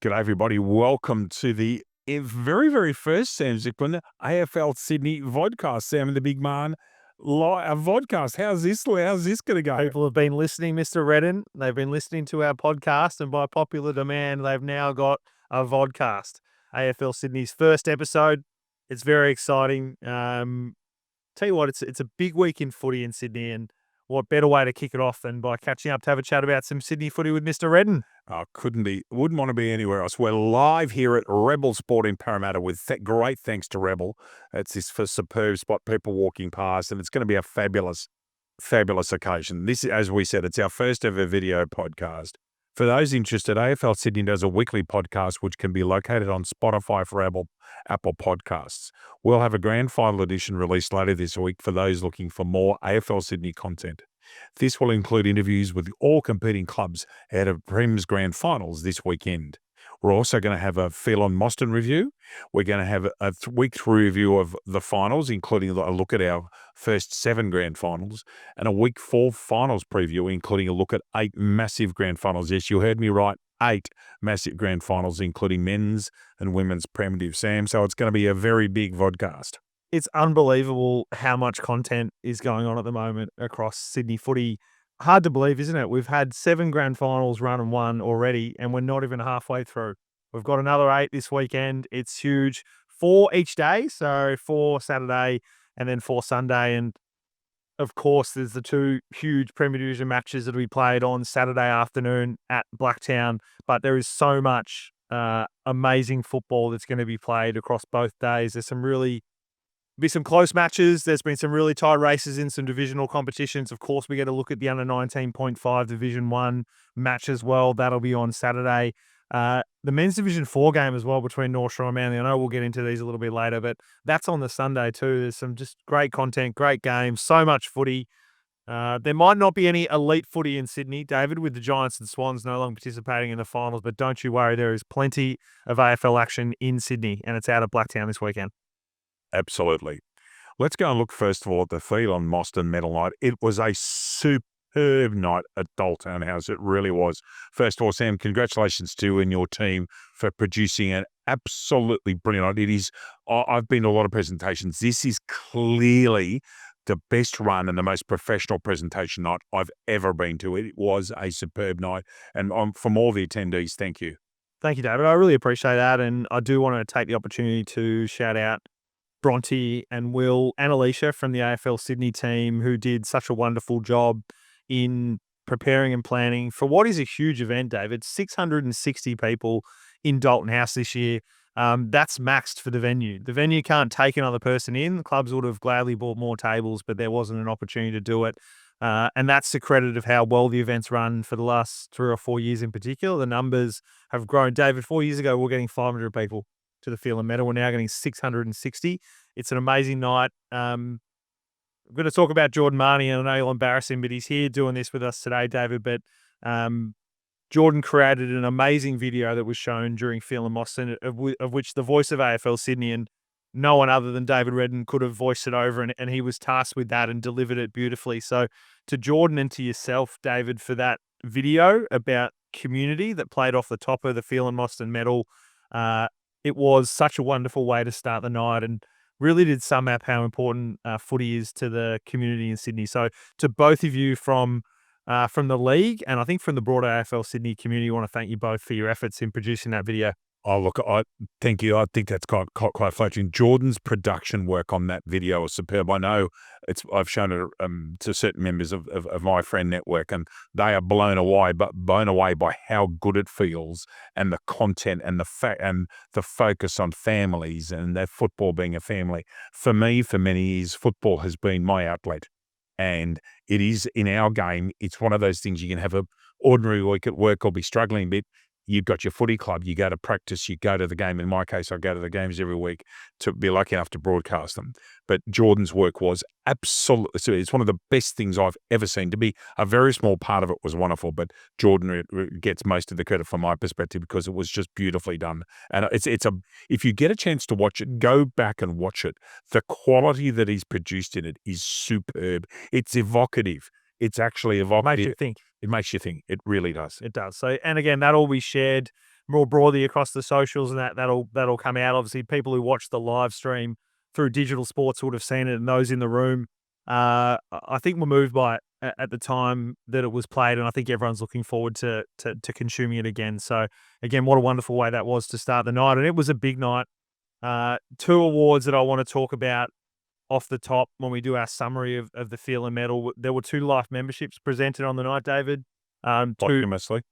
G'day, everybody. Welcome to the very, very first Sam Zikman AFL Sydney Vodcast. Sam and the Big Marn vodcast. How's this going to go? People have been listening, Mr. Redden. They've been listening to our podcast, and by popular demand, they've now got a vodcast. AFL Sydney's first episode. It's very exciting. Tell you what, it's a big week in footy in Sydney, and what better way to kick it off than by catching up to have a chat about some Sydney footy with Mr. Redden? Oh, wouldn't want to be anywhere else. We're live here at Rebel Sport in Parramatta with great thanks to Rebel. It's this for superb spot, people walking past, and it's going to be a fabulous occasion. This, as we said, it's our first ever video podcast. For those interested, AFL Sydney does a weekly podcast which can be located on Spotify for Apple Podcasts. We'll have a grand final edition released later this week for those looking for more AFL Sydney content. This will include interviews with all competing clubs ahead of Prem's Grand Finals this weekend. We're also going to have a Phelan Mostyn review. We're going to have a week 3 review of the finals, including a look at our first 7 grand finals, and a week 4 finals preview, including a look at 8 massive grand finals. Yes, you heard me right, 8 massive grand finals, including men's and women's primitive, Sam. So it's going to be a very big vodcast. It's unbelievable how much content is going on at the moment across Sydney footy. Hard to believe, isn't it? We've had 7 grand finals run and won already, and we're not even halfway through. We've got another 8 this weekend. It's huge. 4 each day, so 4 Saturday and then 4 Sunday. And, of course, there's the 2 huge Premier Division matches that will be played on Saturday afternoon at Blacktown. But there is so much amazing football that's going to be played across both days. There's some close matches. There's been some really tight races in some divisional competitions. Of course, we get a look at the under 19.5 Division 1 match as well. That'll be on Saturday. The men's Division 4 game as well between North Shore and Manly. I know we'll get into these a little bit later, but that's on the Sunday too. There's some just great content, great games, so much footy. There might not be any elite footy in Sydney, David, with the Giants and Swans no longer participating in the finals, but don't you worry, there is plenty of AFL action in Sydney, and it's out at Blacktown this weekend. Absolutely. Let's go and look first of all at the Phelan Mostyn Medal night. It was a superb night at Daltown House. It really was. First of all, Sam, congratulations to you and your team for producing an absolutely brilliant night. It is. I've been to a lot of presentations. This is clearly the best run and the most professional presentation night I've ever been to. It was a superb night. And from all the attendees, thank you. Thank you, David. I really appreciate that. And I do want to take the opportunity to shout out Bronte and Will and Alicia from the AFL Sydney team, who did such a wonderful job in preparing and planning for what is a huge event, David. 660 people in Dalton House this year. That's maxed for the venue. The venue can't take another person in. The clubs would have gladly bought more tables, but there wasn't an opportunity to do it. And that's the credit of how well the event's run for the last 3 or 4 years in particular. The numbers have grown. David, 4 years ago, we were getting 500 people to the Phelan Medal. We're now getting 660. It's an amazing night. I'm going to talk about Jordan Marnie, and I know you'll embarrass him, but he's here doing this with us today, David. But Jordan created an amazing video that was shown during Phelan Mostyn, of which the voice of AFL Sydney and no one other than David Redden could have voiced it over, and he was tasked with that and delivered it beautifully. So to Jordan and to yourself, David, for that video about community that played off the top of the Phelan Mostyn Medal, it was such a wonderful way to start the night and really did sum up how important footy is to the community in Sydney. So to both of you from the league and I think from the broader AFL Sydney community, I want to thank you both for your efforts in producing that video. Oh, look, thank you. I think that's quite flattering. Jordan's production work on that video is superb. I know I've shown it to certain members of my friend network, and they are blown away by how good it feels, and the content and the focus on families and their football being a family. For me, for many years, football has been my outlet, and it is in our game. It's one of those things you can have an ordinary week at work or be struggling a bit. You've got your footy club, you go to practice, you go to the game. In my case, I go to the games every week to be lucky enough to broadcast them. But Jordan's work was absolutely, it's one of the best things I've ever seen. To be a very small part of it was wonderful, but Jordan gets most of the credit from my perspective because it was just beautifully done. And if you get a chance to watch it, go back and watch it. The quality that he's produced in it is superb. It's evocative. It's actually evocative. Makes you think. It makes you think. It really does. It does. So, and again, that'll be shared more broadly across the socials, and that'll come out. Obviously, people who watch the live stream through digital sports would have seen it, and those in the room, I think were moved by it at the time that it was played, and I think everyone's looking forward to consuming it again. So again, what a wonderful way that was to start the night, and it was a big night. Two awards that I want to talk about off the top when we do our summary of the Phelan Medal. There were 2 life memberships presented on the night, David. Two Posthumously.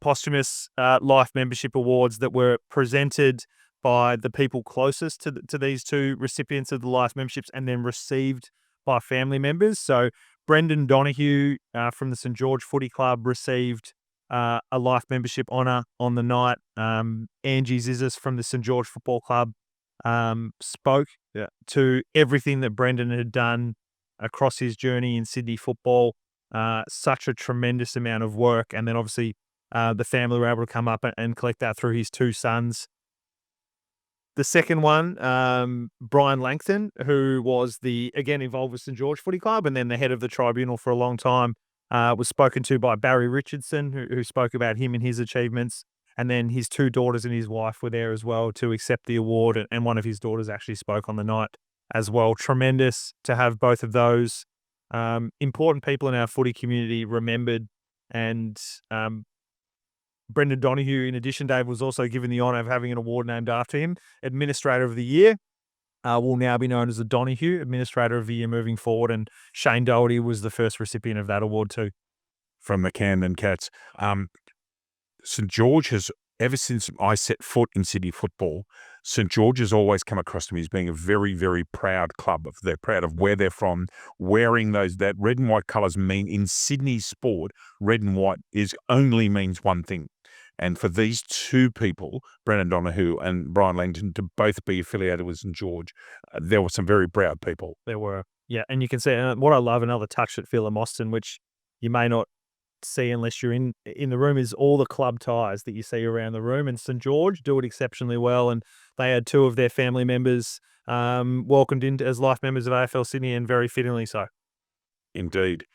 posthumous life membership awards that were presented by the people closest to these 2 recipients of the life memberships, and then received by family members. So Brendan Donoghue from the St George Footy Club received a life membership honour on the night. Angie Zizis from the St George Football Club spoke to everything that Brendan had done across his journey in Sydney football. Such a tremendous amount of work. And then obviously the family were able to come up and collect that through his 2 sons. The second one, Brian Langton, who was again involved with St George Footy Club and then the head of the tribunal for a long time, was spoken to by Barry Richardson, who spoke about him and his achievements. And then his 2 daughters and his wife were there as well to accept the award. And one of his daughters actually spoke on the night as well. Tremendous to have both of those important people in our footy community remembered. And Brendan Donoghue, in addition, Dave, was also given the honour of having an award named after him. Administrator of the Year will now be known as the Donoghue Administrator of the Year moving forward. And Shane Doherty was the first recipient of that award too. From the Camden Cats. St George has, ever since I set foot in Sydney football, St George has always come across to me as being a very, very proud club. They're proud of where they're from, wearing that red and white colours mean in Sydney sport, red and white only means one thing. And for these 2 people, Brendan Donoghue and Brian Langton, to both be affiliated with St George, there were some very proud people. There were. Yeah, and you can see what I love, another touch at Phelan Mostyn, which you may not see unless you're in the room, is all the club ties that you see around the room. And St George do it exceptionally well. And they had 2 of their family members welcomed in as life members of AFL Sydney, and very fittingly so. Indeed.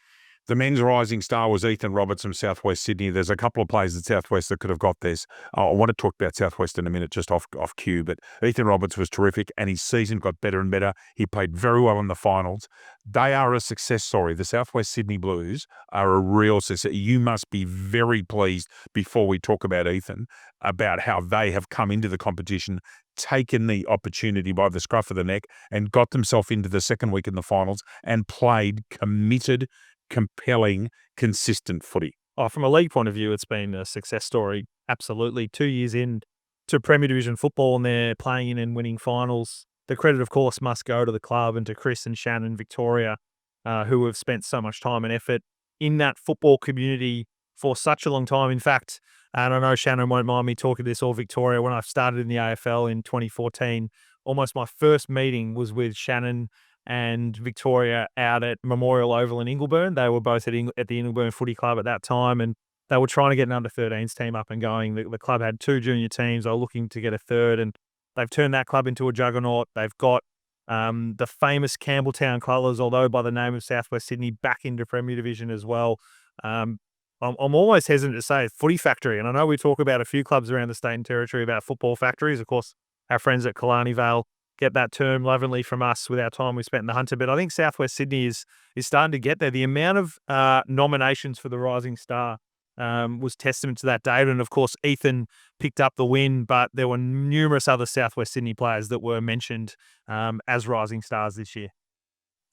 The men's rising star was Ethan Roberts from Southwest Sydney. There's a couple of players at Southwest that could have got this. I want to talk about Southwest in a minute, just off cue, but Ethan Roberts was terrific, and his season got better and better. He played very well in the finals. They are a success story. The Southwest Sydney Blues are a real success. You must be very pleased, before we talk about Ethan, about how they have come into the competition, taken the opportunity by the scruff of the neck, and got themselves into the second week in the finals and played committed, compelling, consistent footy. From a league point of view, it's been a success story. Absolutely. 2 years in to Premier Division football, and they're playing in and winning finals. The credit, of course, must go to the club and to Chris and Shannon Victoria, who have spent so much time and effort in that football community for such a long time. In fact, and I know Shannon won't mind me talking this, or Victoria, when I started in the AFL in 2014, almost my first meeting was with Shannon and Victoria out at Memorial Oval in Ingleburn. They were both at the Ingleburn Footy Club at that time, and they were trying to get an under-13s team up and going. The club had 2 junior teams. They were looking to get a third, and they've turned that club into a juggernaut. They've got the famous Campbelltown colours, although by the name of Southwest Sydney, back into Premier Division as well. I'm almost hesitant to say Footy Factory, and I know we talk about a few clubs around the state and territory about football factories. Of course, our friends at Killarney Vale get that term lovingly from us with our time we spent in the Hunter. But I think Southwest Sydney is starting to get there. The amount of nominations for the Rising Star was testament to that, David. And of course, Ethan picked up the win, but there were numerous other Southwest Sydney players that were mentioned as Rising Stars this year.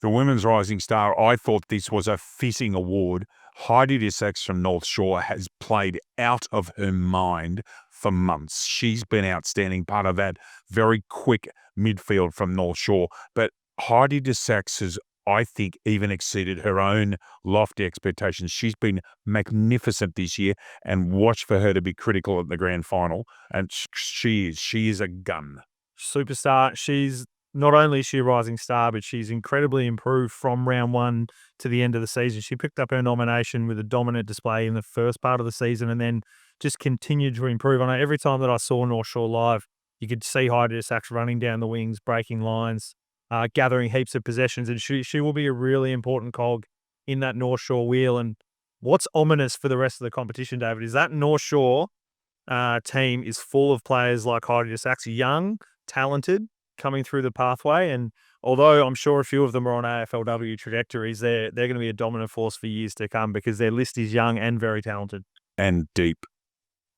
The Women's Rising Star, I thought this was a fitting award. Heidi Dissex from North Shore has played out of her mind for months. She's been outstanding, part of that very quick midfield from North Shore. But Heidi Dissex has, I think, even exceeded her own lofty expectations. She's been magnificent this year, and watch for her to be critical at the grand final. And she is a gun. Superstar. She's not only is she a rising star, but she's incredibly improved from round 1 to the end of the season. She picked up her nomination with a dominant display in the first part of the season, and then just continued to improve. I know every time that I saw North Shore live, you could see Heidi Dissex running down the wings, breaking lines, gathering heaps of possessions, and she will be a really important cog in that North Shore wheel. And what's ominous for the rest of the competition, David, is that North Shore team is full of players like Heidi Sachs, young, talented, coming through the pathway. And although I'm sure a few of them are on AFLW trajectories, they're going to be a dominant force for years to come because their list is young and very talented. And deep.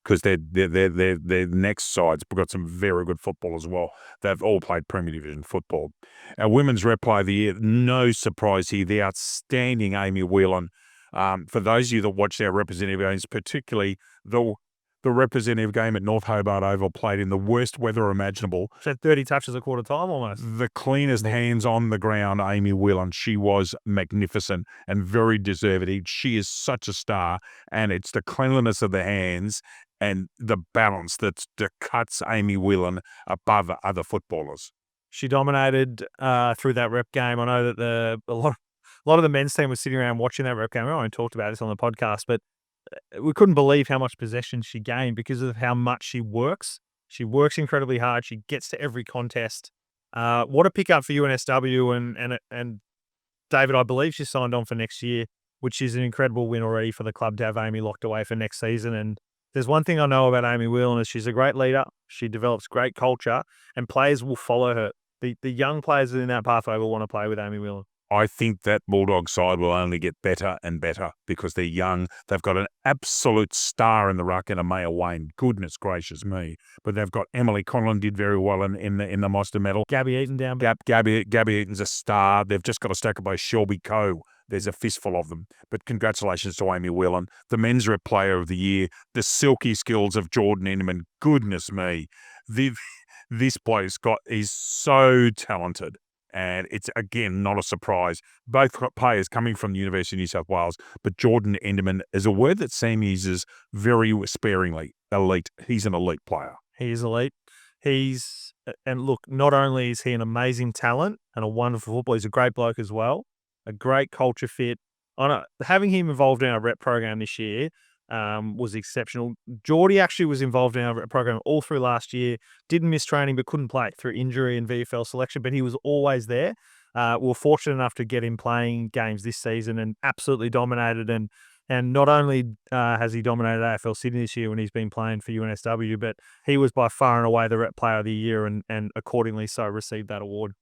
Because their next side's got some very good football as well. They've all played Premier Division football. Our Women's Rep Player of the Year, no surprise here, the outstanding Amy Whelan. For those of you that watch our representative games, particularly the representative game at North Hobart Oval, played in the worst weather imaginable. She had 30 touches a quarter time almost. The cleanest hands on the ground, Amy Whelan. She was magnificent and very deserving. She is such a star, and it's the cleanliness of the hands and the balance that cuts Amy Whelan above other footballers. She dominated through that rep game. I know that a lot of the men's team was sitting around watching that rep game. I only talked about this on the podcast, but we couldn't believe how much possession she gained because of how much she works. She works incredibly hard. She gets to every contest. What a pickup for UNSW and David, I believe she signed on for next year, which is an incredible win already for the club to have Amy locked away for next season. And there's one thing I know about Amy Whelan is she's a great leader. She develops great culture, and players will follow her. The young players in that pathway will want to play with Amy Whelan. I think that Bulldog side will only get better and better because they're young. They've got an absolute star in the ruck and a Maya Wayne. Goodness gracious me. But they've got Emily Conlon did very well in the Mostyn Medal. Gabby Eaton down. Gabby Eaton's a star. They've just got a stack by Shelby Coe. There's a fistful of them. But congratulations to Amy Whelan, the Men's Rep Player of the Year, the silky skills of Jordan Inman. Goodness me. This bloke's is so talented. And it's, again, not a surprise. Both players coming from the University of New South Wales, but Jordan Enderman is a word that Sam uses very sparingly. Elite. He's an elite player. He is elite. And look, not only is he an amazing talent and a wonderful footballer, he's a great bloke as well, a great culture fit. Having him involved in our rep program this year was exceptional. Geordie actually was involved in our program all through last year, didn't miss training but couldn't play through injury and VFL selection, but he was always there. We were fortunate enough to get him playing games this season and absolutely dominated. And not only has he dominated AFL Sydney this year when he's been playing for UNSW, but he was by far and away the Rep Player of the Year and accordingly so received that award.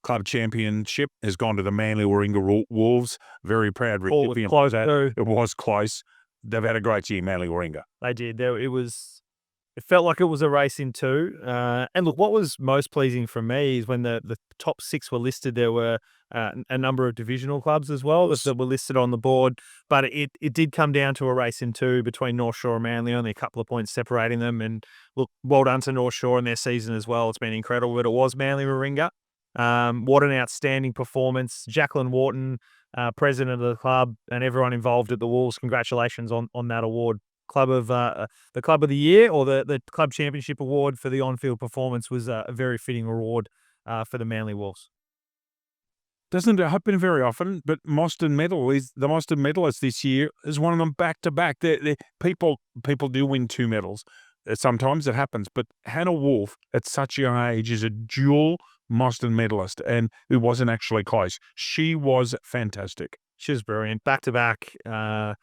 Club championship has gone to the Manly Warringah Wolves. Very proud recipient. It was close. They've had a great year, Manly Warringah. They did. It felt like it was a race in two. And look, what was most pleasing for me is when the top six were listed, there were a number of divisional clubs as well that were listed on the board. But it did come down to a race in two between North Shore and Manly, only a couple of points separating them. And look, well done to North Shore in their season as well. It's been incredible. But it was Manly Warringah. What an outstanding performance. Jacqueline Wharton, president of the club, and everyone involved at the Wolves, congratulations on that award. The Club of the Year or the Club Championship Award for the on-field performance was a very fitting award for the Manly Wolves. Doesn't happen very often, but Mostyn medalist this year is one of them back to back. People do win two medals. Sometimes it happens, but Hannah Wolf at such a young age is a dual Mostyn medalist, and it wasn't actually close. She was fantastic. She was brilliant. Back to back. I'll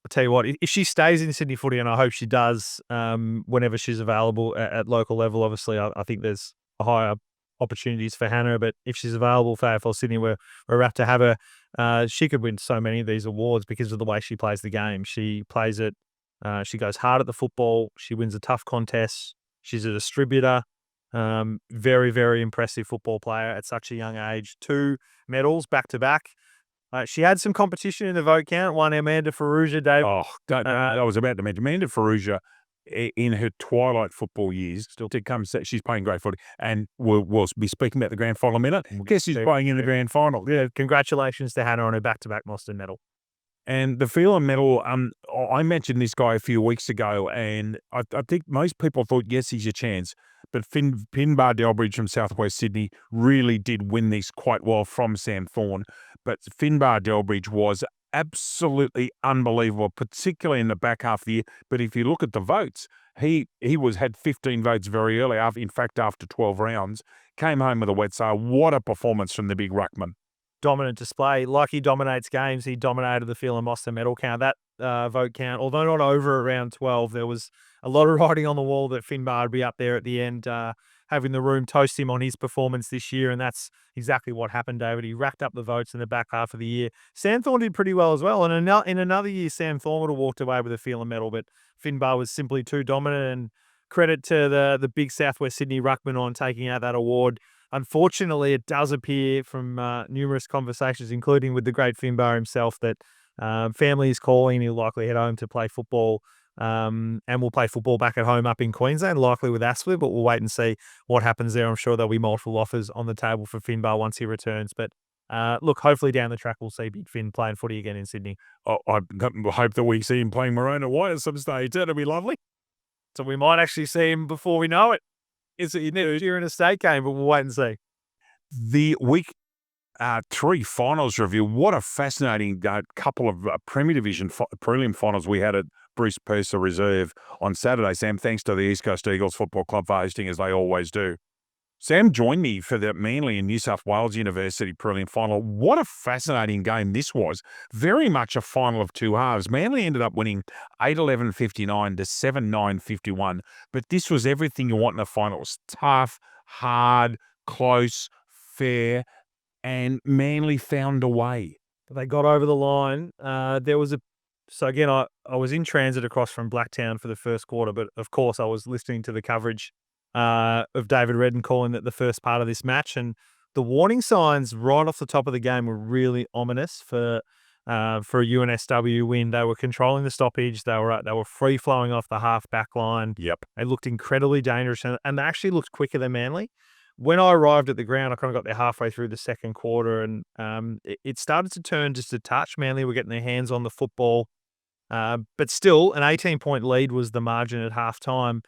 tell you what, if she stays in Sydney footy, and I hope she does whenever she's available at local level, obviously I think there's higher opportunities for Hannah, but if she's available for AFL Sydney, we're apt to have her. She could win so many of these awards because of the way she plays the game. She plays it. She goes hard at the football. She wins a tough contest. She's a distributor. Very, very impressive football player at such a young age. 2 medals back to back. She had some competition in the vote count. One Amanda Ferrugia, Dave. I was about to mention Amanda Ferrugia in her twilight football years. She's playing great footy, and we'll be speaking about the grand final in a minute. Guess she's playing in the grand final. Yeah, congratulations to Hannah on her back-to-back Mostyn medal. And the Phelan medal, I mentioned this guy a few weeks ago, and I think most people thought, yes, he's a chance. But Finbar Delbridge from Southwest Sydney really did win this quite well from Sam Thorne. But Finbar Delbridge was absolutely unbelievable, particularly in the back half of the year. But if you look at the votes, he had 15 votes very early. After 12 rounds, came home with a wet sail. What a performance from the big ruckman. Dominant display. Like he dominates games, he dominated the Phelan Mostyn medal count. That vote count, although not over around 12, there was a lot of writing on the wall that Finbar would be up there at the end, having the room toast him on his performance this year, and that's exactly what happened, David. He racked up the votes in the back half of the year. Sam Thorne did pretty well as well, and in another year, Sam Thorne would have walked away with a Phelan medal, but Finbar was simply too dominant, and credit to the big Southwest Sydney ruckman on taking out that award. Unfortunately, it does appear from numerous conversations, including with the great Finbar himself, that family is calling. He'll likely head home to play football, and we'll play football back at home up in Queensland, likely with Aspley, but we'll wait and see what happens there. I'm sure there'll be multiple offers on the table for Finbar once he returns. But look, hopefully down the track we'll see Big Finn playing footy again in Sydney. I hope that we see him playing maroon and white at some stage. That'd be lovely. So we might actually see him before we know it. It's during a state game, but we'll wait and see. The week 3 finals review. What a fascinating couple of Premier Division prelim finals we had at Bruce Purser Reserve on Saturday, Sam. Thanks to the East Coast Eagles Football Club for hosting, as they always do. Sam joined me for the Manly and New South Wales University prelim final. What a fascinating game this was. Very much a final of two halves. Manly ended up winning 8-11-59 to 7-9-51. But this was everything you want in a final. It was tough, hard, close, fair, and Manly found a way. They got over the line. So again, I was in transit across from Blacktown for the first quarter, but of course I was listening to the coverage of David Redden calling the first part of this match, and the warning signs right off the top of the game were really ominous for a UNSW win. They were controlling the stoppage. They were free flowing off the half back line. Yep. They looked incredibly dangerous, and they actually looked quicker than Manly. When I arrived at the ground, I kind of got there halfway through the second quarter, and it started to turn just a touch. Manly were getting their hands on the football, but still, an 18-point lead was the margin at halftime.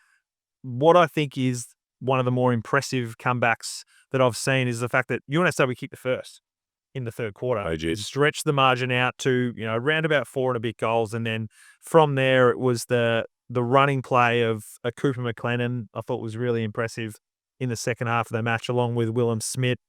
What I think is one of the more impressive comebacks that I've seen is the fact that UNSW kicked the first in the third quarter. Oh, geez. Stretched the margin out to, around about 4 and a bit goals. And then from there, it was the running play of Cooper McLennan, I thought was really impressive in the second half of the match, along with Willem Smith,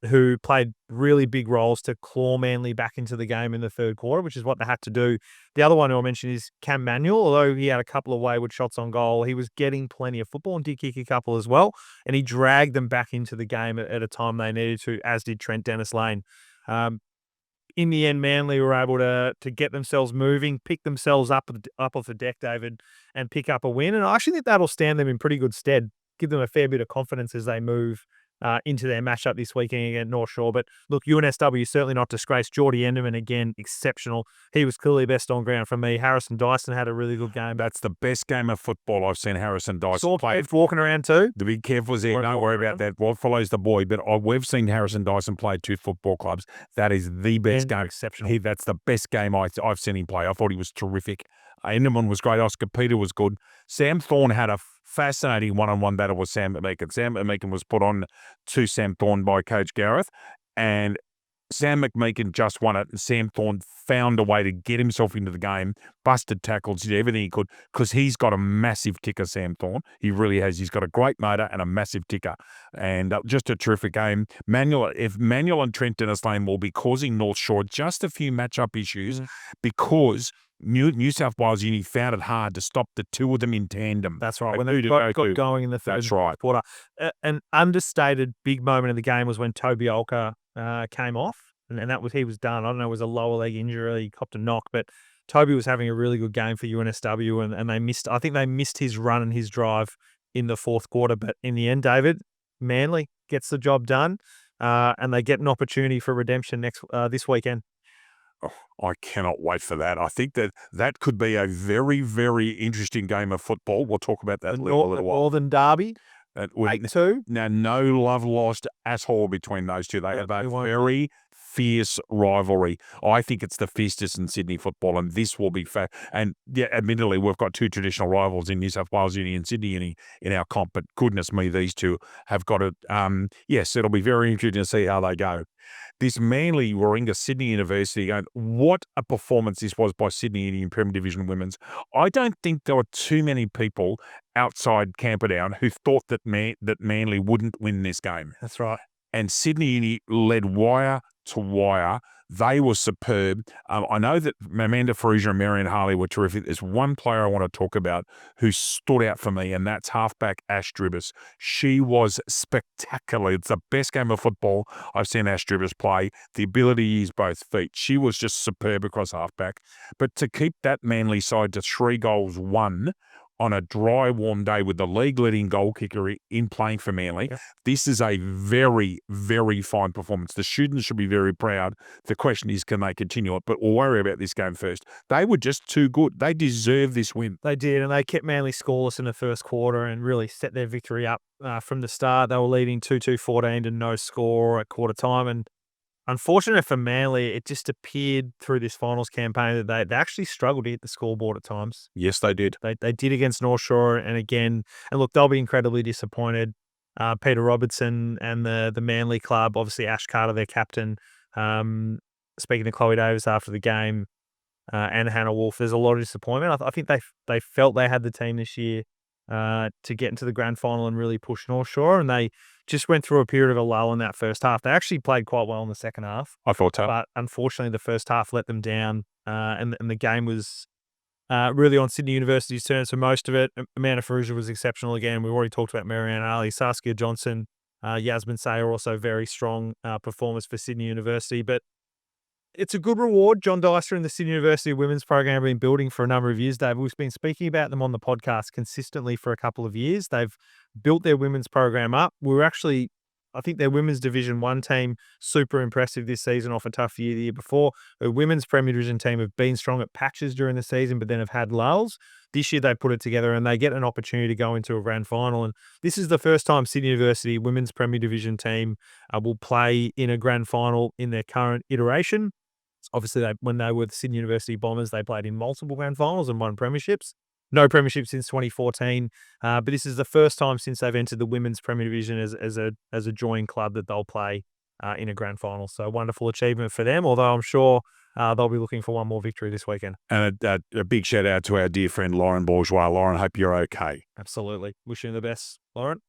who played really big roles to claw Manly back into the game in the third quarter, which is what they had to do. The other one who I mentioned is Cam Manuel. Although he had a couple of wayward shots on goal, he was getting plenty of football and did kick a couple as well. And he dragged them back into the game at a time they needed to, as did Trent Dennis-Lane. In the end, Manly were able to get themselves moving, pick themselves up off the deck, David, and pick up a win. And I actually think that'll stand them in pretty good stead, give them a fair bit of confidence as they move into their matchup this weekend against North Shore. But look, UNSW certainly not disgraced. Geordie Enderman, again, exceptional. He was clearly best on ground for me. Harrison Dyson had a really good game. That's the best game of football I've seen Harrison Dyson play. Walking around too. The big Kev was there. Don't worry about that. What follows the boy. But we've seen Harrison Dyson play at 2 football clubs. That is the best game. Exceptional. That's the best game I've seen him play. I thought he was terrific. Enderman was great. Oscar Peter was good. Sam Thorne had a fascinating one-on-one battle with Sam McMeekin. Sam McMeekin was put on to Sam Thorne by Coach Gareth, and Sam McMeekin just won it, and Sam Thorne found a way to get himself into the game, busted tackles, did everything he could, because he's got a massive kicker, Sam Thorne. He really has. He's got a great motor and a massive kicker, and just a terrific game. If Manuel and Trent Dennis-Lane will be causing North Shore just a few matchup issues because New South Wales Uni found it hard to stop the two of them in tandem. That's right. When they got going in the third quarter. An understated big moment of the game was when Toby Olka came off, and he was done. I don't know, it was a lower leg injury, he copped a knock, but Toby was having a really good game for UNSW, and they missed. I think they missed his run and his drive in the fourth quarter. But in the end, David, Manly gets the job done, and they get an opportunity for redemption this weekend. Oh, I cannot wait for that. I think that could be a very, very interesting game of football. We'll talk about that in a little while. Northern Derby, 8-2. Now, no love lost at all between those two. They have a very fierce rivalry. I think it's the fiercest in Sydney football, and this will be and yeah, admittedly, we've got two traditional rivals in New South Wales Uni and Sydney Uni in our comp, but goodness me, these two have got it. Yes, it'll be very interesting to see how they go. This Manly Warringah Sydney University, and what a performance this was by Sydney Uni in Premier Division Women's. I don't think there were too many people outside Camperdown who thought that Manly wouldn't win this game. That's right. And Sydney Uni led wire to wire. They were superb. I know that Amanda Ferrugia and Marion Harley were terrific. There's one player I want to talk about who stood out for me, and that's halfback Ash Dribbis. She was spectacular. It's the best game of football I've seen Ash Dribbis play. The ability to use both feet. She was just superb across halfback. But to keep that Manly side to 3 goals won on a dry, warm day with the league-leading goal kicker in playing for Manly, this is a very, very fine performance. The students should be very proud. The question is, can they continue it? But we'll worry about this game first. They were just too good. They deserve this win. They did, and they kept Manly scoreless in the first quarter and really set their victory up from the start. They were leading 2-2-14 to no score at quarter time, and unfortunate for Manly, it just appeared through this finals campaign that they actually struggled to hit the scoreboard at times. Yes, they did. They did against North Shore, and again, and look, they'll be incredibly disappointed. Peter Robertson and the Manly club, obviously Ash Carter, their captain, speaking to Chloe Davis after the game, and Hannah Wolf, there's a lot of disappointment. I think they felt they had the team this year to get into the grand final and really push North Shore, and they just went through a period of a lull in that first half. They actually played quite well in the second half. I thought so. But unfortunately, the first half let them down, and the game was really on Sydney University's terms for most of it. Amanda Ferrugia was exceptional again. We've already talked about Marianne Ali, Saskia Johnson, Yasmin Sayer, also very strong performers for Sydney University. But it's a good reward. John Dyser and the Sydney University women's program have been building for a number of years, Dave. We've been speaking about them on the podcast consistently for a couple of years. They've built their women's program up. I think their women's Division 1 team, super impressive this season off a tough year the year before. The women's Premier Division team have been strong at patches during the season, but then have had lulls. This year they put it together and they get an opportunity to go into a grand final. And this is the first time Sydney University women's Premier Division team will play in a grand final in their current iteration. Obviously, when they were the Sydney University Bombers, they played in multiple grand finals and won premierships. No premiership since 2014, but this is the first time since they've entered the Women's Premier Division as a joint club that they'll play in a grand final. So wonderful achievement for them, although I'm sure they'll be looking for one more victory this weekend. And a big shout out to our dear friend Lauren Bourgeois. Lauren, hope you're okay. Absolutely. Wish you the best, Lauren.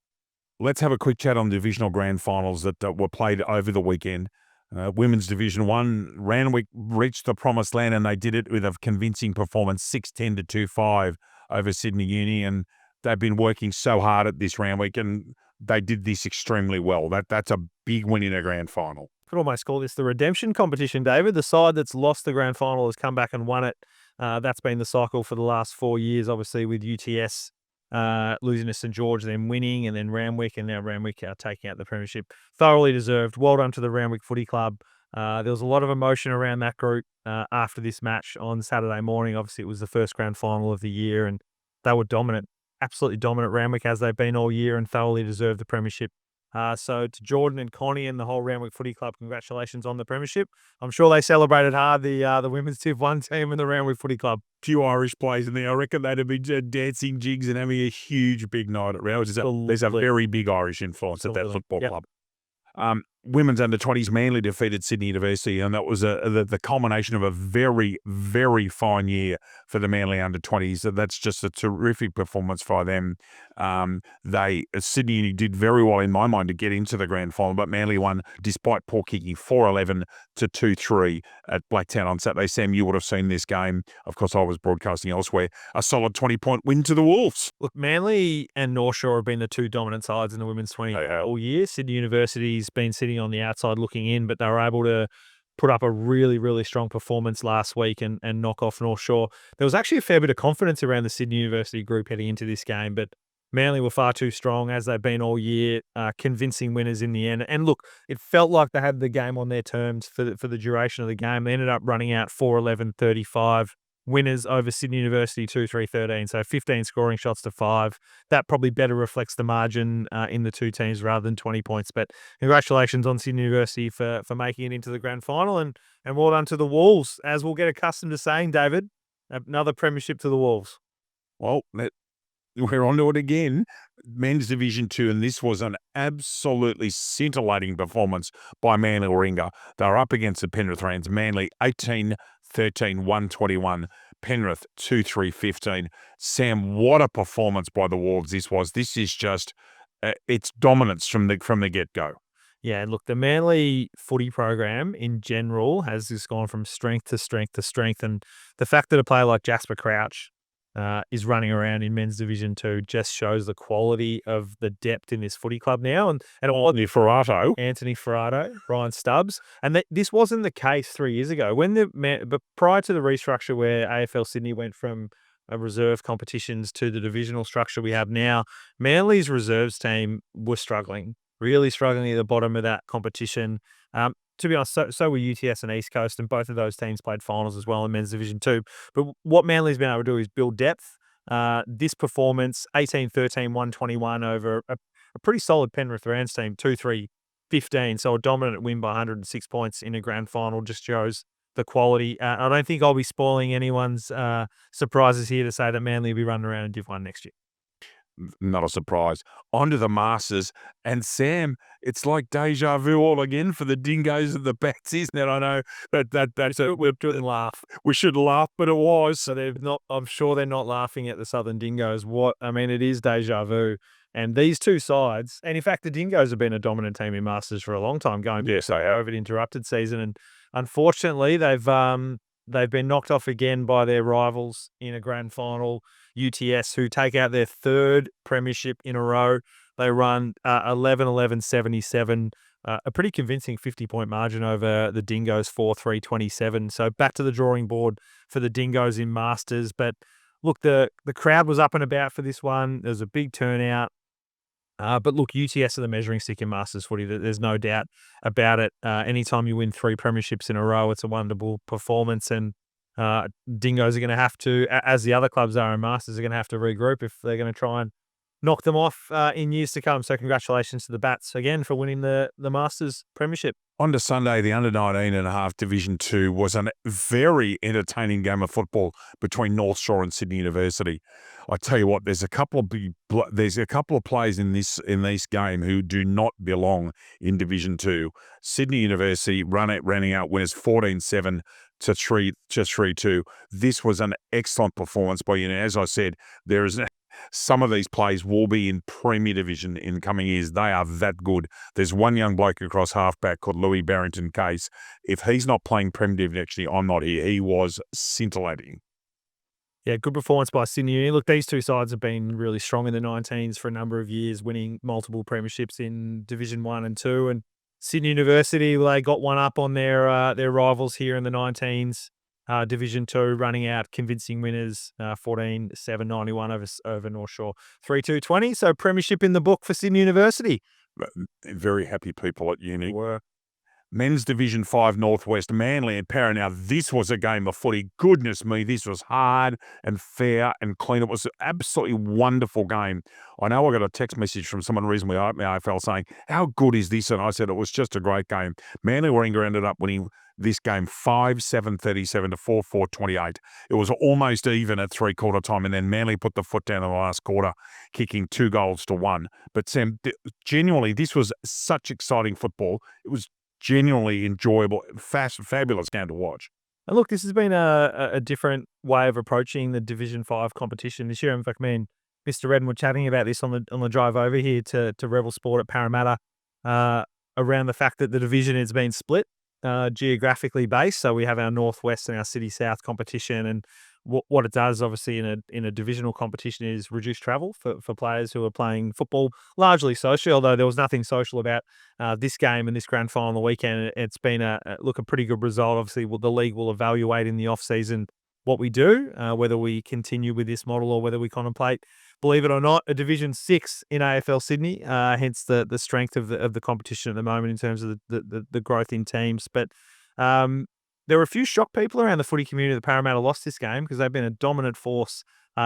Let's have a quick chat on divisional grand finals that were played over the weekend. Women's Division 1, Randwick reached the promised land and they did it with a convincing performance, 6-10 to 2-5 over Sydney Uni, and they've been working so hard at this Randwick and they did this extremely well. That's a big win in a grand final. Could almost call this the redemption competition, David. The side that's lost the grand final has come back and won it. That's been the cycle for the last 4 years, obviously with UTS losing to St George, then winning, and then Randwick, and now Randwick taking out the premiership. Thoroughly deserved. Well done to the Randwick Footy Club. There was a lot of emotion around that group after this match on Saturday morning. Obviously, it was the first grand final of the year, and they were dominant, absolutely dominant Randwick as they've been all year, and thoroughly deserved the premiership. So to Jordan and Connie and the whole Randwick Footy Club, congratulations on the premiership. I'm sure they celebrated hard, the women's Div 1 team and the Randwick Footy Club. Few Irish players in there. I reckon they'd have been dancing jigs and having a huge big night at Randwick. There's a very big Irish influence at that football club. Women's under-20s Manly defeated Sydney University, and that was the culmination of a very, very fine year for the Manly under-20s. That's just a terrific performance by them. Sydney did very well in my mind to get into the grand final, but Manly won despite poor kicking 4-11 to 2-3 at Blacktown on Saturday. Sam, you would have seen this game. Of course, I was broadcasting elsewhere. A solid 20-point win to the Wolves. Look, Manly and North Shore have been the two dominant sides in the women's 20 all year. Sydney University's been sitting on the outside looking in, but they were able to put up a really, really strong performance last week and knock off North Shore. There was actually a fair bit of confidence around the Sydney University group heading into this game, but Manly were far too strong, as they've been all year, convincing winners in the end. And look, it felt like they had the game on their terms for the duration of the game. They ended up running out 4-11-35. Winners over Sydney University 2-3-13, so 15 scoring shots to 5. That probably better reflects the margin in the two teams rather than 20 points. But congratulations on Sydney University for making it into the grand final, and well done to the Wolves, as we'll get accustomed to saying, David. Another premiership to the Wolves. Well, we're on to it again. Men's Division 2, and this was an absolutely scintillating performance by Manly Warringah. They were up against the Penrith Rams. Manly 18-13, 121. Penrith 2-3-15. Sam, what a performance by the Wolves this was. This is just it's dominance from the get-go. Yeah, look, the Manly footy program in general has just gone from strength to strength to strength, and the fact that a player like Jasper Crouch is running around in men's Division 2 just shows the quality of the depth in this footy club now, and all Anthony Ferrato, Ryan Stubbs, and this wasn't the case 3 years ago when but prior to the restructure where AFL Sydney went from reserve competitions to the divisional structure we have now, Manly's reserves team was struggling. Really struggling at the bottom of that competition. To be honest, so were UTS and East Coast, and both of those teams played finals as well in men's Division 2. But what Manly's been able to do is build depth. This performance, 18-13, 121 over a pretty solid Penrith Rams team, 2-3-15. So a dominant win by 106 points in a grand final just shows the quality. I don't think I'll be spoiling anyone's surprises here to say that Manly will be running around in Div 1 next year. Not a surprise. On to the Masters. And Sam, it's like deja vu all again for the Dingoes and the Bats, isn't it? I know that's we shouldn't laugh. We should laugh, but it was. So they're not. I'm sure they're not laughing at the Southern Dingoes. It is deja vu. And these two sides, and in fact, the Dingoes have been a dominant team in Masters for a long time, going Yes, they have. COVID interrupted season, and unfortunately, they've been knocked off again by their rivals in a grand final. UTS, who take out their third premiership in a row. They run 11-11-77, a pretty convincing 50-point margin over the Dingoes, 4-3-27. So back to the drawing board for the Dingoes in Masters. But look, the crowd was up and about for this one. There was a big turnout. But look, UTS are the measuring stick in Masters footy. There's no doubt about it. Anytime you win 3 premierships in a row, it's a wonderful performance. And Dingoes are going to have to, as the other clubs are in Masters, are going to have to regroup if they're going to try and knock them off in years to come. So congratulations to the Bats again for winning the Masters premiership. On to Sunday, the under-19.5 Division 2 was a very entertaining game of football between North Shore and Sydney University. I tell you what, there's a couple of players in this game who do not belong in Division 2. Sydney University running out winners 14-7 to 3-2. This was an excellent performance by you. As I said, there is some of these players will be in Premier Division in coming years. They are that good. There's one young bloke across halfback called Louis Barrington Case. If he's not playing Premier Division next year, I'm not here. He was scintillating. Yeah, good performance by Sydney Uni. Look, these two sides have been really strong in the 19s for a number of years, winning multiple premierships in Division 1 and 2. And Sydney University, they got one up on their rivals here in the 19s. Division 2 running out convincing winners, 14-7-91 over North Shore, 3-2-20. So premiership in the book for Sydney University. Very happy people at uni were. Men's Division 5 Northwest, Manly and Parra. Now, this was a game of footy. Goodness me, this was hard and fair and clean. It was an absolutely wonderful game. I know I got a text message from someone recently at my AFL saying, how good is this? And I said, it was just a great game. Manly Warringah ended up winning this game 5-7-37 to 4-4-28. It was almost even at three-quarter time, and then Manly put the foot down in the last quarter, kicking 2 goals to 1. But Sam, genuinely, this was such exciting football. It was genuinely enjoyable, fabulous game to watch. And look, this has been a different way of approaching the Division 5 competition this year. In fact, me and Mr. Redden were chatting about this on the drive over here to Rebel Sport at Parramatta around the fact that the division has been split geographically based. So we have our Northwest and our City South competition, and what it does, obviously, in a divisional competition is reduce travel for players who are playing football, largely social, although there was nothing social about this game and this grand final on the weekend. It's been a pretty good result. Obviously, the league will evaluate in the off-season what we do, whether we continue with this model or whether we contemplate, believe it or not, a Division 6 in AFL Sydney, hence the strength of the competition at the moment in terms of the growth in teams. But there were a few shock people around the footy community that Parramatta lost this game because they've been a dominant force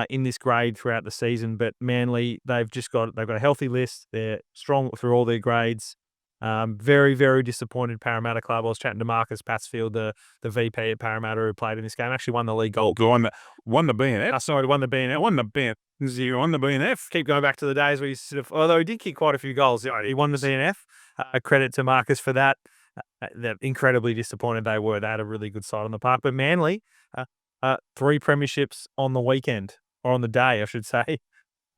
in this grade throughout the season. But Manly, they've got a healthy list. They're strong through all their grades. Very, very disappointed Parramatta club. I was chatting to Marcus Patsfield, the VP at Parramatta, who played in this game. Actually won the league goal. Won the BNF. Won the BNF. Won the BNF. Keep going back to the days where he although he did kick quite a few goals. He won the BNF. Credit to Marcus for that. They're incredibly disappointed they were. They had a really good side on the park. But Manly, 3 premierships on the weekend, or on the day, I should say.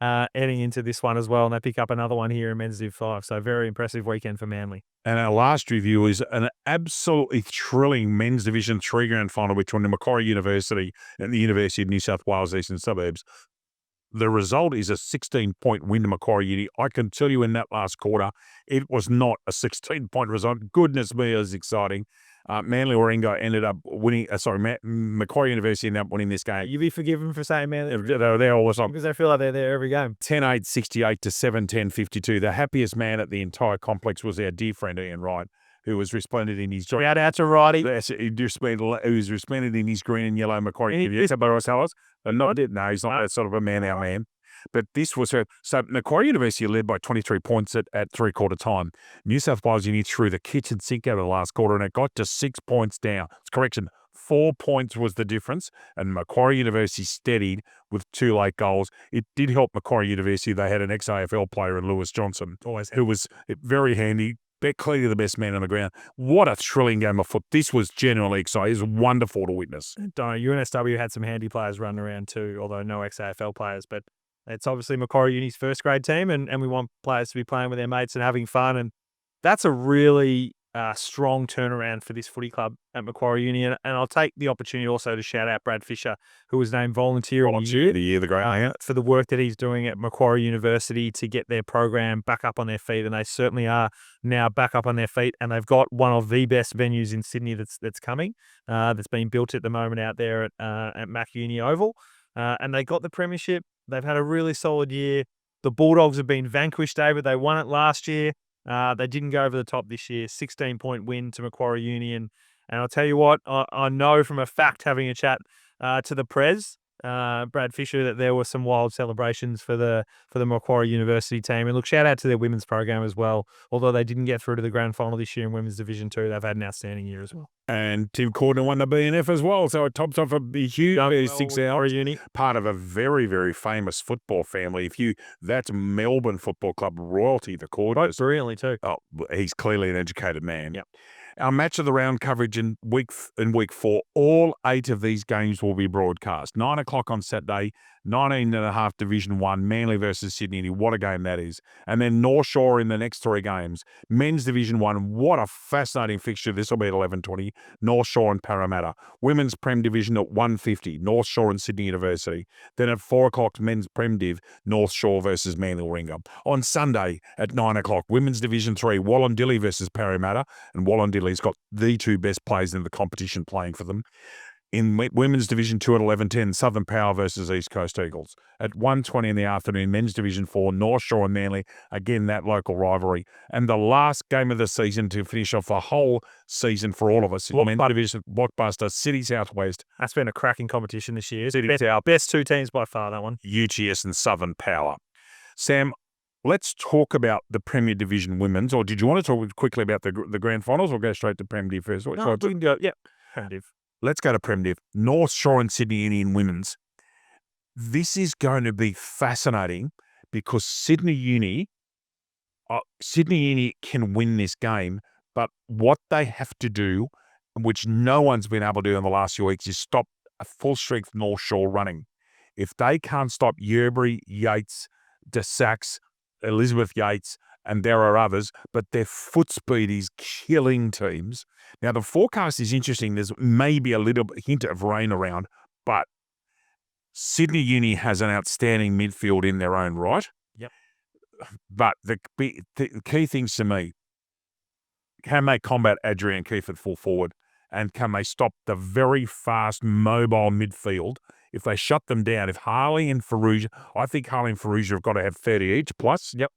heading into this one as well, and they pick up another one here in Men's Div 5. So very impressive weekend for Manly. And our last review is an absolutely thrilling Men's Division 3 grand final between Macquarie University and the University of New South Wales Eastern Suburbs. The result is a 16-point win to Macquarie Uni. I can tell you in that last quarter, it was not a 16-point result. Goodness me, it was exciting. Manly Warringah ended up winning. Macquarie University ended up winning this game. You be forgiven for saying Manly. They're there all the time. Because they feel like they're there every game. 10-8, 68 to 7-10-52. The happiest man at the entire complex was our dear friend Ian Wright, who was resplendent in his... Shout out to Righty. He was resplendent in his green and yellow Macquarie. No, he's not that sort of a man-out man. But this was her. So Macquarie University led by 23 points at three-quarter time. New South Wales Uni threw the kitchen sink out of the last quarter, and it got to 6 points down. Correction, 4 points was the difference, and Macquarie University steadied with 2 late goals. It did help Macquarie University. They had an ex-AFL player in Lewis Johnson, who was very handy. Clearly the best man on the ground. What a thrilling game of foot. This was genuinely exciting. It was wonderful to witness. UNSW had some handy players running around too, although no ex-AFL players, but it's obviously Macquarie Uni's first grade team, and we want players to be playing with their mates and having fun, and that's a really strong turnaround for this footy club at Macquarie Uni, and I'll take the opportunity also to shout out Brad Fisher, who was named Volunteer of the Year, for the work that he's doing at Macquarie University to get their program back up on their feet, and they certainly are now back up on their feet, and they've got one of the best venues in Sydney that's coming, that's being built at the moment out there at Mac Uni Oval, and they got the premiership. They've had a really solid year. The Bulldogs have been vanquished, David. They won it last year. They didn't go over the top this year. 16-point win to Macquarie Uni. And I'll tell you what, I know from a fact, having a chat to the Prez, Brad Fisher, that there were some wild celebrations for the Macquarie University team. And look, shout out to their women's program as well. Although they didn't get through to the grand final this year in Women's Division 2, they've had an outstanding year as well. And Tim Corden won the BNF as well, so it tops off a huge 6 hours. Part of a very, very famous football family. That's Melbourne Football Club royalty, the Corden. Brilliantly too. Oh, he's clearly an educated man. Yep. Our match of the round coverage in week 4, all 8 of these games will be broadcast. 9 o'clock on Saturday, 19.5 Division 1, Manly versus Sydney. What a game that is. And then North Shore in the next 3 games. Men's Division 1, what a fascinating fixture. This will be at 11:20, North Shore and Parramatta. Women's Prem Division at 1:50, North Shore and Sydney University. Then at 4 o'clock, Men's Prem Div, North Shore versus Manly Warringah. On Sunday at 9 o'clock, Women's Division 3, Wollondilly versus Parramatta. And Wollondilly's got the 2 best players in the competition playing for them. In Women's Division 2 at 11:10, Southern Power versus East Coast Eagles. At 1:20 in the afternoon, Men's Division 4, North Shore and Manly. Again, that local rivalry. And the last game of the season to finish off the whole season for all of us. Men's Division Blockbuster, City Southwest. That's been a cracking competition this year. It's our best 2 teams by far, that one. UGS and Southern Power. Sam, let's talk about the Premier Division Women's. Or did you want to talk quickly about the grand finals, or go straight to Prem Div first? No, we can go, yeah, Prem Div. Let's go to Prem Div. North Shore and Sydney Uni in women's. This is going to be fascinating because Sydney Uni can win this game, but what they have to do, which no one's been able to do in the last few weeks, is stop a full-strength North Shore running. If they can't stop Yerbury, Yates, DeSax, Elizabeth Yates, and there are others, but their foot speed is killing teams. Now, the forecast is interesting. There's maybe a little hint of rain around, but Sydney Uni has an outstanding midfield in their own right. Yep. But the key things to me, can they combat Adrian Keefe at full forward? And can they stop the very fast, mobile midfield? If they shut them down, if Harley and Faruja, I think Harley and Faruja have got to have 30 each plus. Yep.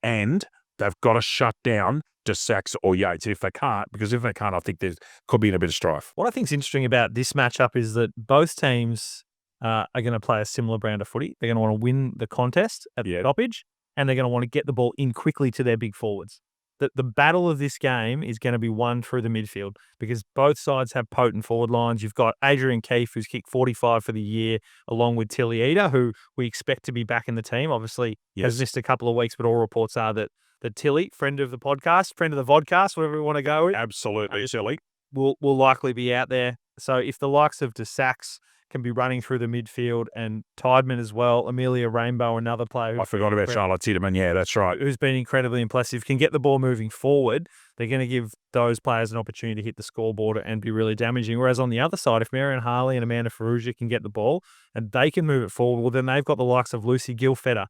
And they've got to shut down DeSax or Yates if they can't, I think there could be a bit of strife. What I think is interesting about this matchup is that both teams are going to play a similar brand of footy. They're going to want to win the contest at the stoppage, and they're going to want to get the ball in quickly to their big forwards. The battle of this game is going to be won through the midfield because both sides have potent forward lines. You've got Adrian Keefe, who's kicked 45 for the year, along with Tilly Eder, who we expect to be back in the team. Obviously, has missed a couple of weeks, but all reports are that Tilly, friend of the podcast, friend of the vodcast, whatever we want to go with. Absolutely, Tilly. Will likely be out there. So if the likes of DeSax can be running through the midfield, and Tideman as well. Amelia Rainbow, another player. I forgot about Charlotte Tideman. Yeah, that's right. Who's been incredibly impressive, can get the ball moving forward. They're going to give those players an opportunity to hit the scoreboard and be really damaging. Whereas on the other side, if Marion Harley and Amanda Ferrugia can get the ball and they can move it forward, well, then they've got the likes of Lucy Gilfetter,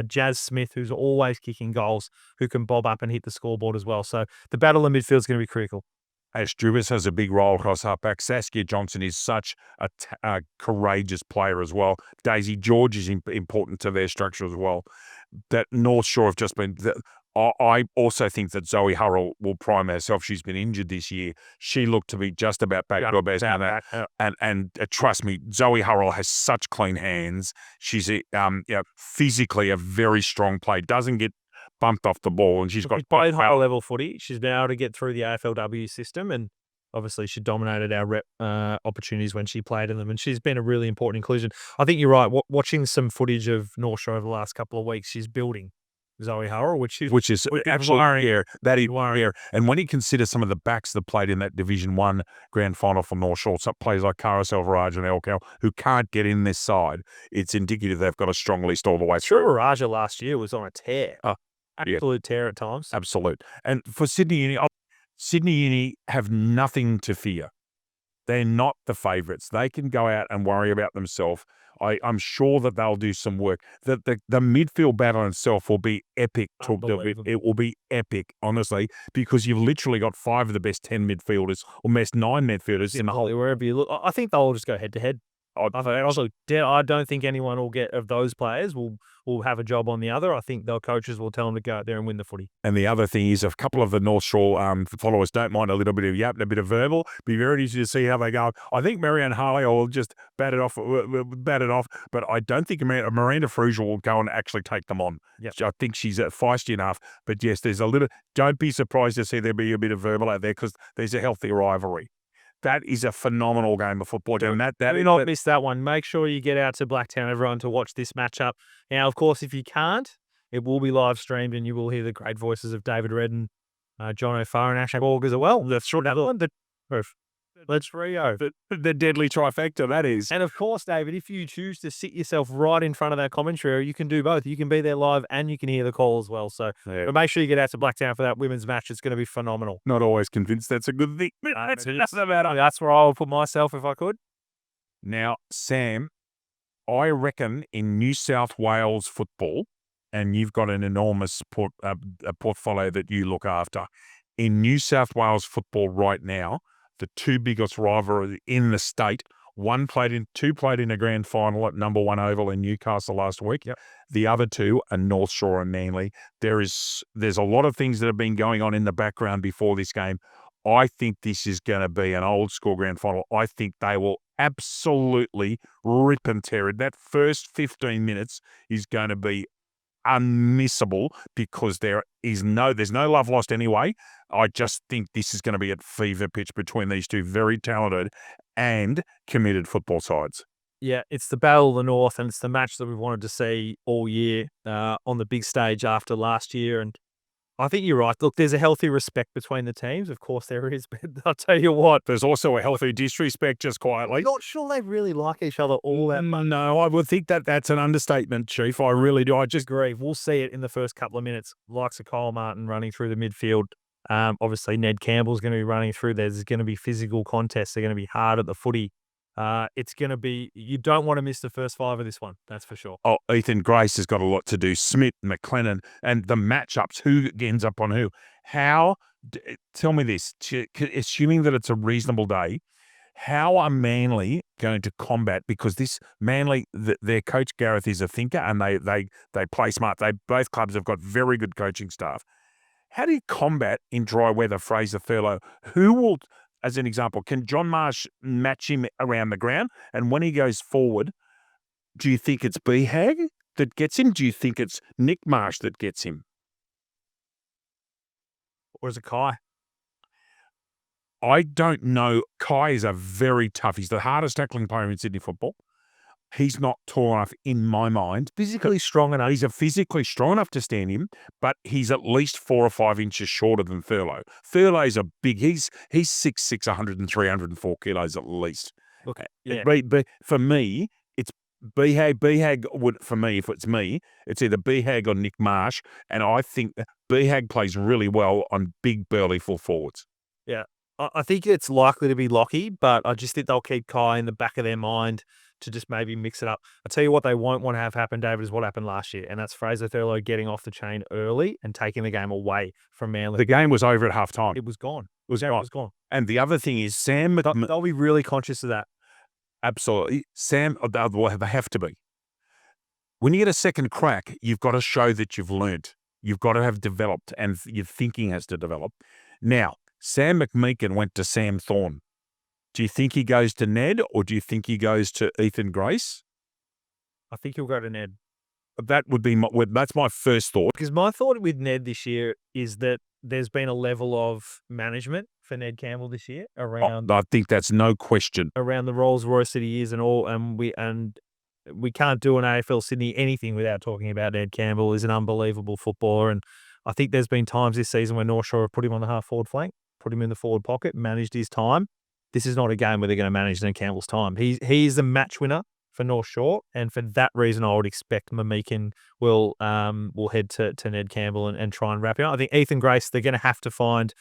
Jazz Smith, who's always kicking goals, who can bob up and hit the scoreboard as well. So the battle in midfield is going to be critical. Ash Drubis has a big role across halfback. Saskia Johnson is such a courageous player as well. Daisy George is important to their structure as well. That North Shore have just been. I also think that Zoe Hurrell will prime herself. She's been injured this year. She looked to be just about back to her best. And trust me, Zoe Hurrell has such clean hands. She's physically a very strong player. Doesn't get bumped off the ball, and she's played higher level footy. She's been able to get through the AFLW system, and obviously she dominated our rep opportunities when she played in them, and she's been a really important inclusion. I think you're right. Watching some footage of North Shore over the last couple of weeks, she's building Zoe Hurrell, which is absolutely rare. That is rare. And when you consider some of the backs that played in that Division 1 grand final for North Shore, some players like Cara Selvaraj and Elkel, who can't get in this side, it's indicative they've got a strong list all the way through. Raja last year was on a tear. Absolute tear at times. Absolute. And for Sydney Uni have nothing to fear. They're not the favourites. They can go out and worry about themselves. I'm sure that they'll do some work. The midfield battle itself will be epic. It will be epic, honestly, because you've literally got 5 of the best 10 midfielders, or best 9 midfielders in the whole. Wherever you look, I think they'll all just go head to head. I don't think anyone will get of those players will have a job on the other. I think the coaches will tell them to go out there and win the footy. And the other thing is, a couple of the North Shore followers don't mind a little bit of yap and a bit of verbal. Be very easy to see how they go. I think Marianne Harley will just bat it off, but I don't think Miranda Frugia will go and actually take them on. Yep. I think she's feisty enough. But yes, there's a little. Don't be surprised to see there be a bit of verbal out there, because there's a healthy rivalry. That is a phenomenal game of football. And do not miss that one. Make sure you get out to Blacktown, everyone, to watch this matchup. Now, of course, if you can't, it will be live streamed, and you will hear the great voices of David Redden, John O'Farr, and Ash Borg as well. That's right. Let's Rio. The deadly trifecta, that is. And of course, David, if you choose to sit yourself right in front of that commentary, you can do both. You can be there live and you can hear the call as well. So but make sure you get out to Blacktown for that women's match. It's going to be phenomenal. Not always convinced that's a good thing. That's where I would put myself if I could. Now, Sam, I reckon in New South Wales football, and you've got an enormous portfolio that you look after, in New South Wales football right now, the 2 biggest rivalries in the state. Two played in a grand final at number 1 Oval in Newcastle last week. Yep. The other 2 are North Shore and Manly. There's a lot of things that have been going on in the background before this game. I think this is going to be an old school grand final. I think they will absolutely rip and tear it. That first 15 minutes is going to be unmissable, because there's no love lost anyway. I just think this is going to be at fever pitch between these 2 very talented and committed football sides. Yeah, it's the Battle of the North, and it's the match that we've wanted to see all year on the big stage after last year. And I think you're right. Look, there's a healthy respect between the teams. Of course there is, but I'll tell you what. There's also a healthy disrespect, just quietly. I'm not sure they really like each other all that much. No, I would think that's an understatement, Chief. I really do. I just agree. We'll see it in the first couple of minutes. Likes of Kyle Martin running through the midfield. Obviously, Ned Campbell's going to be running through. There's going to be physical contests. They're going to be hard at the footy. It's going to be, you don't want to miss the first 5 of this one. That's for sure. Oh, Ethan Grace has got a lot to do. Smith, McLennan, and the matchups. Who ends up on who? Tell me this, assuming that it's a reasonable day, how are Manly going to combat, because this Manly, their coach Gareth is a thinker, and they play smart. Both clubs have got very good coaching staff. How do you combat in dry weather Fraser Thurlow? Who will, as an example, can John Marsh match him around the ground? And when he goes forward, do you think it's Behag that gets him? Do you think it's Nick Marsh that gets him? Or is it Kai? I don't know. Kai is a very tough. He's the hardest tackling player in Sydney football. He's not tall enough, in my mind. Physically strong enough. He's physically strong enough to stand him, but he's at least 4 or 5 inches shorter than Thurlow. Thurlow's a big, he's 6'6", 103, 104 kilos at least. Look, yeah. For me, it's Behag. Behag would, for me, if it's me, it's either Behag or Nick Marsh, and I think that Behag plays really well on big, burly full forwards. Yeah. I think it's likely to be Lockie, but I just think they'll keep Kai in the back of their mind to just maybe mix it up. I tell you what they won't want to have happen, David, is what happened last year, and that's Fraser Thurlow getting off the chain early and taking the game away from Manly. The game was over at halftime. It was gone. It was It gone. was gone. And the other thing is They'll be really conscious of that. Absolutely. They have to be. When you get a second crack, you've got to show that you've learnt. You've got to have developed, and your thinking has to develop. Now, Sam McMeekin went to Sam Thorne. Do you think he goes to Ned, or do you think he goes to Ethan Grace? I think he'll go to Ned. That would be that's my first thought. Because my thought with Ned this year is that there's been a level of management for Ned Campbell this year around I think that's no question. around the Rolls Royce that he is and all, and we can't do an AFL Sydney anything without talking about Ned Campbell. He's an unbelievable footballer, and I think there's been times this season where North Shore have put him on the half forward flank, put him in the forward pocket, managed his time. This is not a game where they're going to manage Ned Campbell's time. He's the match winner for North Shore, and for that reason, I would expect Meekin will head to Ned Campbell and try and wrap him up. I think Ethan Grace, they're going to have to find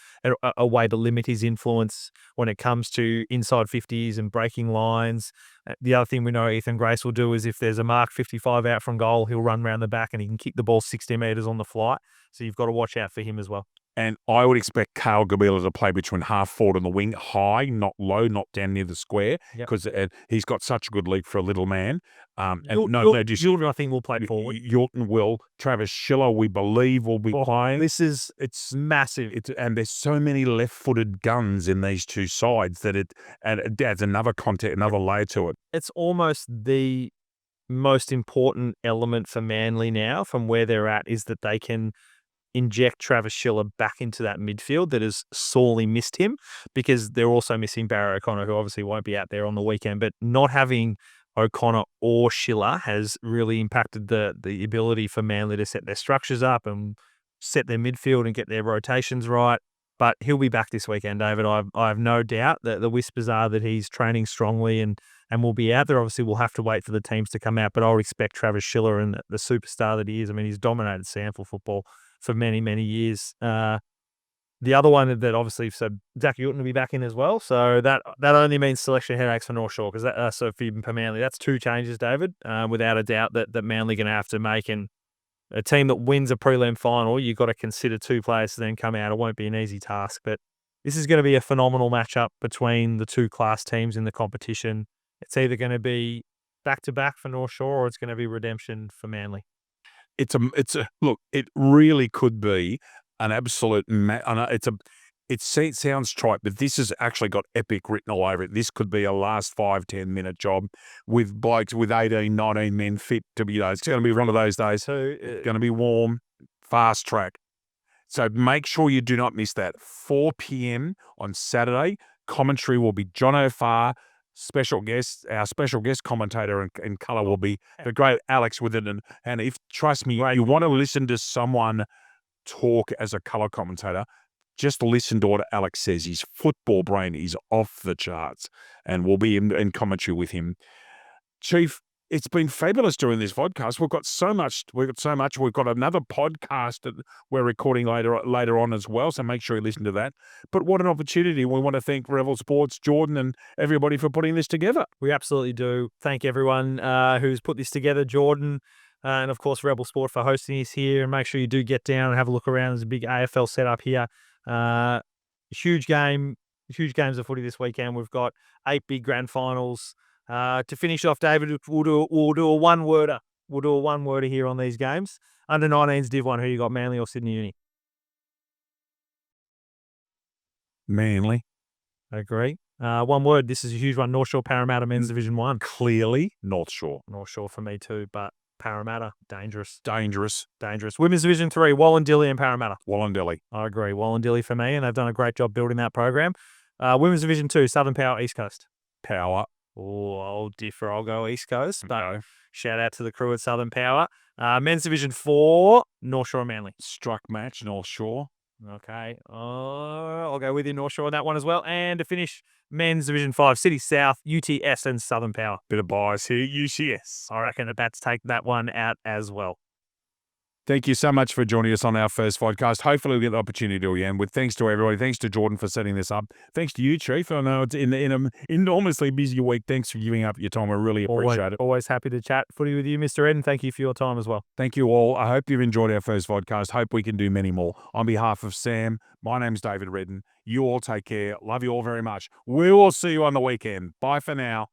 a way to limit his influence when it comes to inside 50s and breaking lines. The other thing we know Ethan Grace will do is if there's a mark 55 out from goal, he'll run around the back and he can kick the ball 60 metres on the fly. So you've got to watch out for him as well. And I would expect Kale Gabila to play between half forward and the wing, high, not low, not down near the square, because he's got such a good leap for a little man. Yorton, I think, will play forward. Yorton will. Travis Schiller, we believe, will be playing. It's massive. And there's so many left-footed guns in these two sides that it adds another layer to it. It's almost the most important element for Manly now, from where they're at, is that they can inject Travis Schiller back into that midfield that has sorely missed him, because they're also missing Barry O'Connor, who obviously won't be out there on the weekend. But not having O'Connor or Schiller has really impacted the ability for Manly to set their structures up and set their midfield and get their rotations right. But he'll be back this weekend, David. I have no doubt that the whispers are that he's training strongly and will be out there. Obviously, we'll have to wait for the teams to come out, but I would expect Travis Schiller, and the superstar that he is, I mean, he's dominated SANFL football for many, many years. The other one that obviously, so Zach Yorton will be back in as well. So that only means selection headaches for North Shore, because for Manly, that's two changes, David, without a doubt that Manly going to have to make. And a team that wins a prelim final, you've got to consider two players to then come out. It won't be an easy task, but this is going to be a phenomenal matchup between the two class teams in the competition. It's either going to be back-to-back for North Shore, or it's going to be redemption for Manly. Look, it really could be an absolute. It sounds trite, but this has actually got epic written all over it. This could be a last 5-10 minute job with blokes with 18, 19 men fit to be. It's going to be one of those days. It's going to be warm, fast track. So make sure you do not miss that. 4 p.m. on Saturday. Commentary will be John O'Farr. Our special guest commentator in colour will be the great Alex Witherden. And trust me, you want to listen to someone talk as a colour commentator, just listen to what Alex says. His football brain is off the charts, and we'll be in commentary with him. Chief, it's been fabulous doing this podcast. We've got so much. We've got another podcast that we're recording later on as well, so make sure you listen to that. But what an opportunity. We want to thank Rebel Sports, Jordan, and everybody for putting this together. We absolutely do. Thank everyone who's put this together, Jordan, and of course Rebel Sport for hosting us here. And make sure you do get down and have a look around. There's a big AFL setup here. Huge games of footy this weekend. We've got 8 big grand finals. To finish off, David, we'll do a one-worder. We'll do a one-worder here on these games. Under 19s Div 1, who you got, Manly or Sydney Uni? Manly. I agree. One word, this is a huge one. North Shore Parramatta Men's Division 1. Clearly North Shore. North Shore for me too, but Parramatta, dangerous. Dangerous. Women's Division 3, Wallandilly and Parramatta. Wallandilly. I agree. Wallandilly for me, and they've done a great job building that program. Women's Division 2, Southern Power, East Coast. Power. Oh, I'll differ. I'll go East Coast, but shout out to the crew at Southern Power. Men's Division 4, North Shore and Manly. Struck match, North Shore. Okay. I'll go with you, North Shore, on that one as well. And to finish, men's Division 5, City South, UTS and Southern Power. Bit of bias here, UCS. I reckon the Bats take that one out as well. Thank you so much for joining us on our first podcast. Hopefully we'll get the opportunity to again. With thanks to everybody. Thanks to Jordan for setting this up. Thanks to you, Chief. I know it's in an enormously busy week. Thanks for giving up your time. I really appreciate it. Always happy to chat footy with you, Mr. Redden. Thank you for your time as well. Thank you all. I hope you've enjoyed our first podcast. Hope we can do many more. On behalf of Sam, my name's David Redden. You all take care. Love you all very much. We will see you on the weekend. Bye for now.